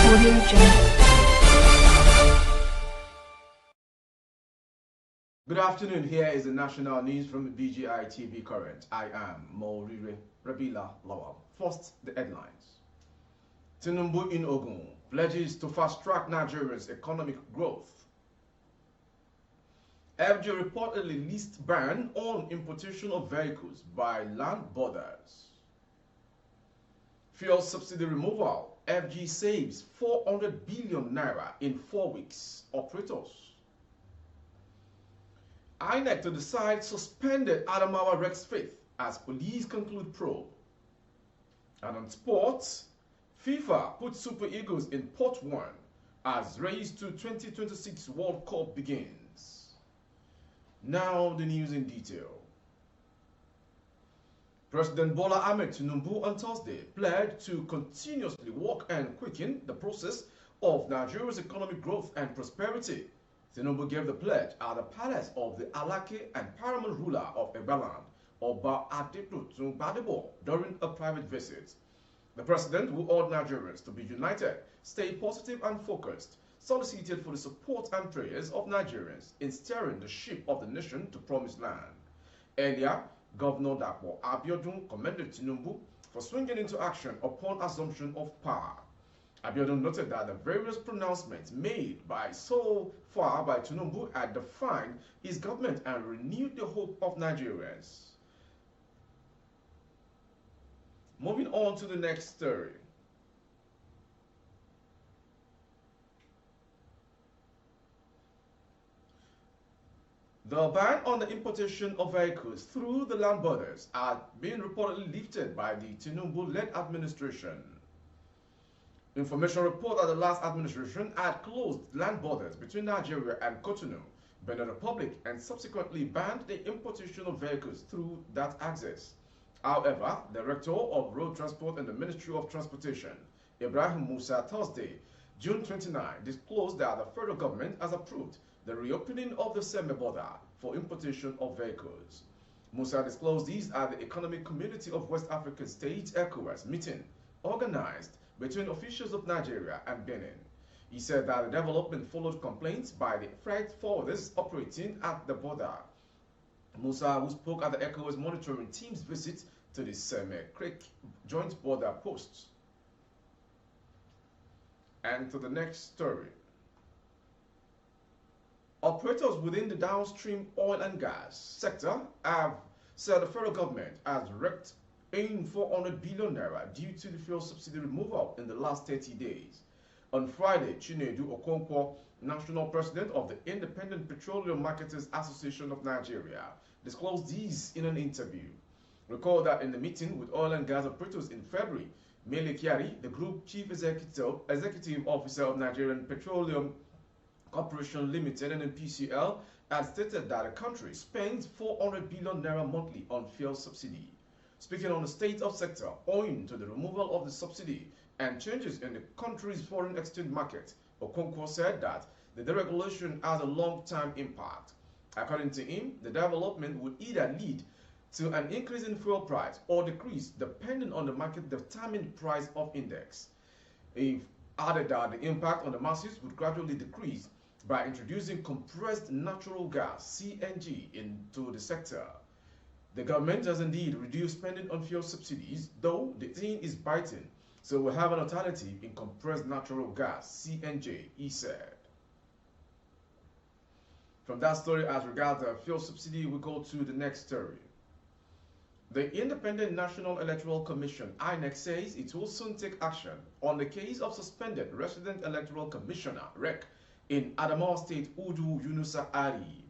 Audio Jungle. Good afternoon. Here is the national news from BGI TV Current. I am Maurire Rabila Lawal. First, the headlines. Tinubu in Ogun pledges to fast-track Nigeria's economic growth. FG reportedly leased ban on importation of vehicles by land borders. Fuel subsidy removal. FG saves 400 billion naira in 4 weeks. Operators. Inec to decide suspended Adamawa Rex Faith as police conclude probe. And on sports, FIFA puts Super Eagles in pot 1 as race to 2026 World Cup begins. Now the news in detail. President Bola Ahmed Tinubu on Thursday pledged to continuously work and quicken the process of Nigeria's economic growth and prosperity. Tinubu gave the pledge at the palace of the Alake and paramount ruler of Egbaland, Oba Adetutu Gbadebo, during a private visit. The president, who urged Nigerians to be united, stay positive and focused, solicited for the support and prayers of Nigerians in steering the ship of the nation to promised land. Earlier, Governor Dapo Abiodun commended Tinubu for swinging into action upon assumption of power. Abiodun noted that the various pronouncements made so far by Tinubu had defined his government and renewed the hope of Nigerians. Moving on to the next story. The ban on the importation of vehicles through the land borders had been reportedly lifted by the Tinubu-led administration. Information report that the last administration had closed land borders between Nigeria and Cotonou, Benin Republic, and subsequently banned the importation of vehicles through that access. However, the Director of Road Transport in the Ministry of Transportation, Ibrahim Musa, Thursday, June 29, disclosed that the federal government has approved the reopening of the semi-border for importation of vehicles. Musa disclosed these at the Economic Community of West African States ECOWAS meeting organized between officials of Nigeria and Benin. He said that the development followed complaints by the freight forwarders operating at the border. Musa, who spoke at the ECOWAS monitoring team's visit to the Seme-Creek joint border posts. And to the next story. Operators within the downstream oil and gas sector have said the federal government has wreaked in 400 billion naira due to the fuel subsidy removal in the last 30 days. On Friday, Chinedu Okonkwo, national president of the Independent Petroleum Marketers Association of Nigeria, disclosed these in an interview. Recall that in the meeting with oil and gas operators in February, Mele Kyari, the group chief executive officer of Nigerian Petroleum Corporation Limited and PCL, had stated that the country spends 400 billion naira monthly on fuel subsidy. Speaking on the state of sector owing to the removal of the subsidy and changes in the country's foreign exchange market, Okonkwo said that the deregulation has a long-term impact. According to him, the development would either lead to an increase in fuel price or decrease depending on the market determined price of index. He added that the impact on the masses would gradually decrease by introducing compressed natural gas (CNG) into the sector. The government has indeed reduced spending on fuel subsidies, though the thing is biting, so we'll have an alternative in compressed natural gas (CNG), he said. From that story as regards the fuel subsidy, we go to the next story. The Independent National Electoral Commission, Inec, says it will soon take action on the case of suspended Resident Electoral Commissioner, REC, in Adamawa State, Udu Yunusa Ari.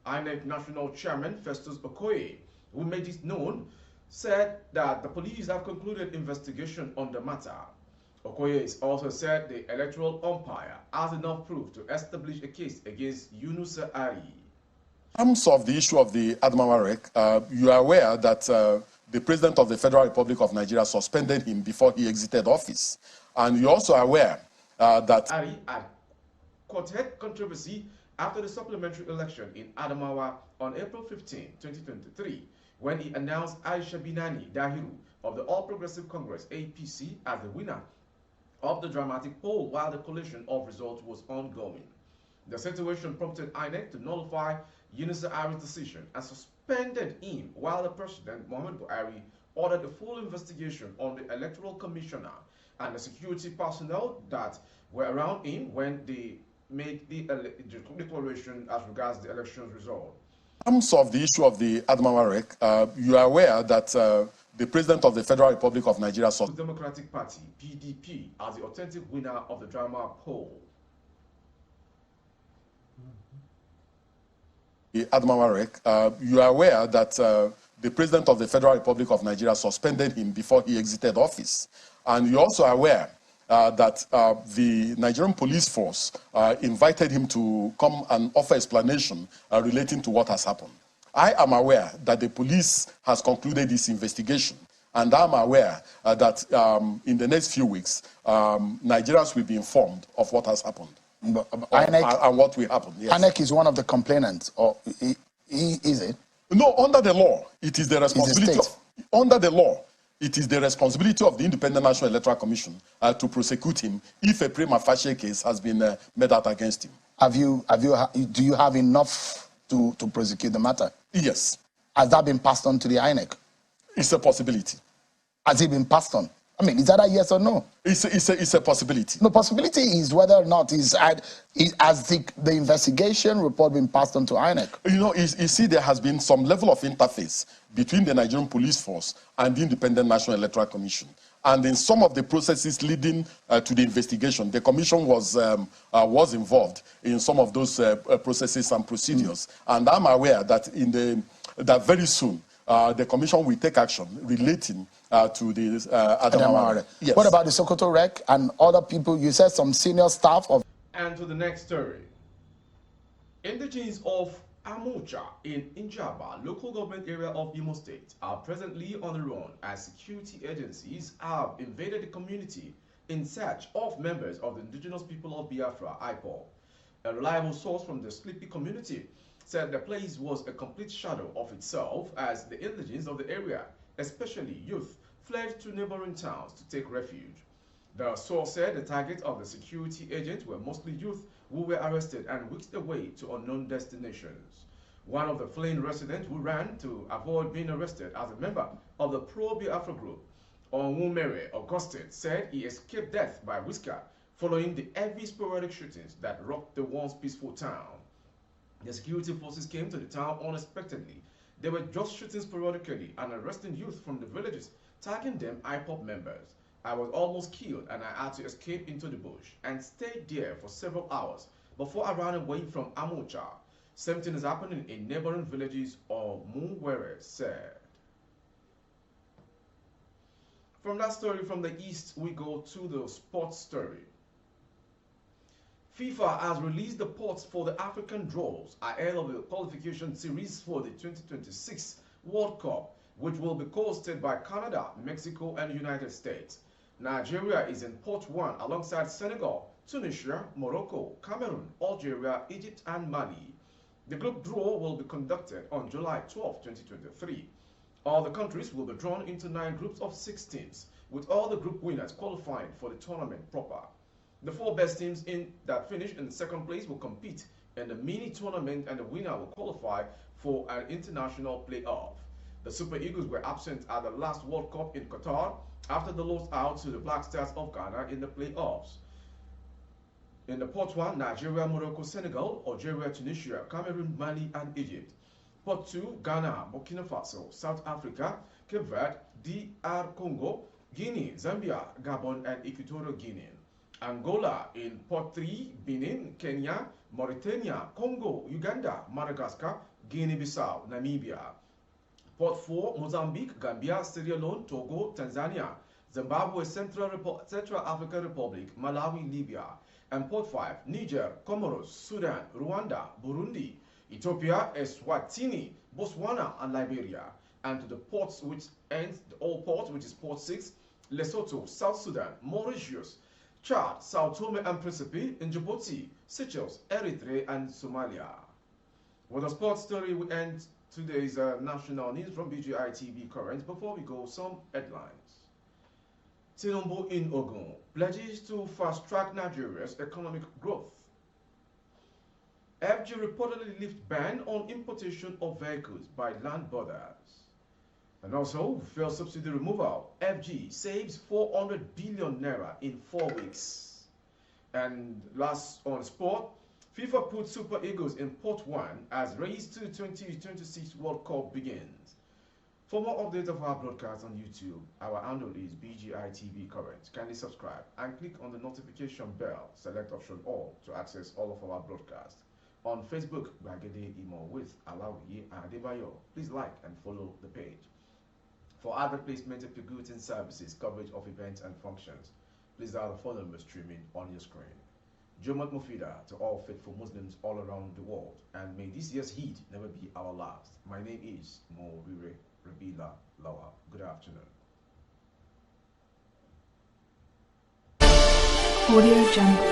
Inec National Chairman Festus Okoye, who made it known, said that the police have concluded investigation on the matter. Okoye also said the electoral umpire has enough proof to establish a case against Yunusa Ari. In terms of the issue of the Adamawa REC, you are aware that the President of the Federal Republic of Nigeria suspended him before he exited office. And you're also aware that Ari had courted controversy after the supplementary election in Adamawa on April 15, 2023, when he announced Aisha Binani Dahiru of the All Progressive Congress (APC) as the winner of the dramatic poll while the collation of results was ongoing. The situation prompted Inec to nullify Yunusa's decision and suspended him while the President Muhammad Buhari ordered a full investigation on the Electoral Commissioner and the security personnel that were around him when they made the declaration as regards the election's result. In terms of the issue of the Adamawa wreck, you are aware that the President of the Federal Republic of Nigeria The Democratic Party, PDP, as the authentic winner of the drama poll. The Adamawa wreck, you are aware that the President of the Federal Republic of Nigeria suspended him before he exited office. And you're also aware that the Nigerian police force invited him to come and offer explanation relating to what has happened. I am aware that the police has concluded this investigation, and I'm aware that in the next few weeks, Nigerians will be informed of what has happened and what will happen. Yes. Inec is one of the complainants, or is it? No, under the law, it is the responsibility under the law. It is the responsibility of the Independent National Electoral Commission to prosecute him if a prima facie case has been made out against him. Do you have enough to prosecute the matter? Yes. Has that been passed on to the Inec? It's a possibility. Has it been passed on? I mean, is that a yes or no? It's a possibility. The possibility is whether or not has the investigation report been passed on to INEC? You know, you see, there has been some level of interface between the Nigerian police force and the Independent National Electoral Commission. And in some of the processes leading to the investigation, the commission was involved in some of those processes and procedures. And I'm aware that that very soon the commission will take action relating to the Adamawa. Yes. What about the Sokoto wreck and other people? You said some senior staff of. And to the next story. Indigenes of Amocha in Injaba, local government area of Imo State, are presently on the run as security agencies have invaded the community in search of members of the indigenous people of Biafra, IPOB. A reliable source from the sleepy community said the place was a complete shadow of itself as the indigenes of the area, especially youth, fled to neighboring towns to take refuge. The source said the target of the security agents were mostly youth who were arrested and whisked away to unknown destinations. One of the fleeing residents who ran to avoid being arrested as a member of the pro-Biafra group, Onwumere Augustin, said he escaped death by whisker following the heavy sporadic shootings that rocked the once peaceful town. The security forces came to the town unexpectedly. They were just shooting sporadically and arresting youth from the villages, tagging them IPOB members. I was almost killed and I had to escape into the bush and stayed there for several hours before I ran away from Amocha. Same thing is happening in neighboring villages, or Muwere said. From that story from the east, we go to the sports story. FIFA has released the pots for the African draws ahead of the qualification series for the 2026 World Cup, which will be hosted by Canada, Mexico, and United States. Nigeria is in pot 1 alongside Senegal, Tunisia, Morocco, Cameroon, Algeria, Egypt, and Mali. The group draw will be conducted on July 12, 2023. All the countries will be drawn into 9 groups of 6 teams, with all the group winners qualifying for the tournament proper. The 4 best teams that finish in second place will compete in the mini tournament, and the winner will qualify for an international playoff. The Super Eagles were absent at the last World Cup in Qatar after the loss out to the Black Stars of Ghana in the playoffs. In the pot 1, Nigeria, Morocco, Senegal, Algeria, Tunisia, Cameroon, Mali, and Egypt. Pot 2, Ghana, Burkina Faso, South Africa, Cape Verde, DR Congo, Guinea, Zambia, Gabon, and Equatorial Guinea. Angola in pot 3, Benin, Kenya, Mauritania, Congo, Uganda, Madagascar, Guinea-Bissau, Namibia. Pot 4, Mozambique, Gambia, Sierra Leone, Togo, Tanzania, Zimbabwe, Central African Republic, Malawi, Libya. And pot 5, Niger, Comoros, Sudan, Rwanda, Burundi, Ethiopia, Eswatini, Botswana, and Liberia. And to the ports which ends the all ports, which is pot 6, Lesotho, South Sudan, Mauritius, Chad, Sao Tome and Principe, in Djibouti, Seychelles, Eritrea, and Somalia. With a sports story, we end today's national news from BGI TV Current. Before we go, some headlines. Tinubu in Ogun pledges to fast-track Nigeria's economic growth. FG reportedly lifts ban on importation of vehicles by land borders. And also, fuel subsidy removal. FG saves 400 billion naira in 4 weeks. And last on sport, FIFA puts Super Eagles in pot 1 as race to the 2026 World Cup begins. For more updates of our broadcast on YouTube, our handle is BGI TV Current. Kindly subscribe and click on the notification bell. Select option all to access all of our broadcasts. On Facebook, Bagede Imo with Alawiye Adebayo. Please like and follow the page. For other placement of your goods and services, coverage of events and functions, please dial the phone number streaming on your screen. Jumat Mufida to all faithful Muslims all around the world, and may this year's Eid never be our last. My name is Morire Rabila Lawa. Good afternoon. Audio Jungle.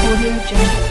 Audio Jungle.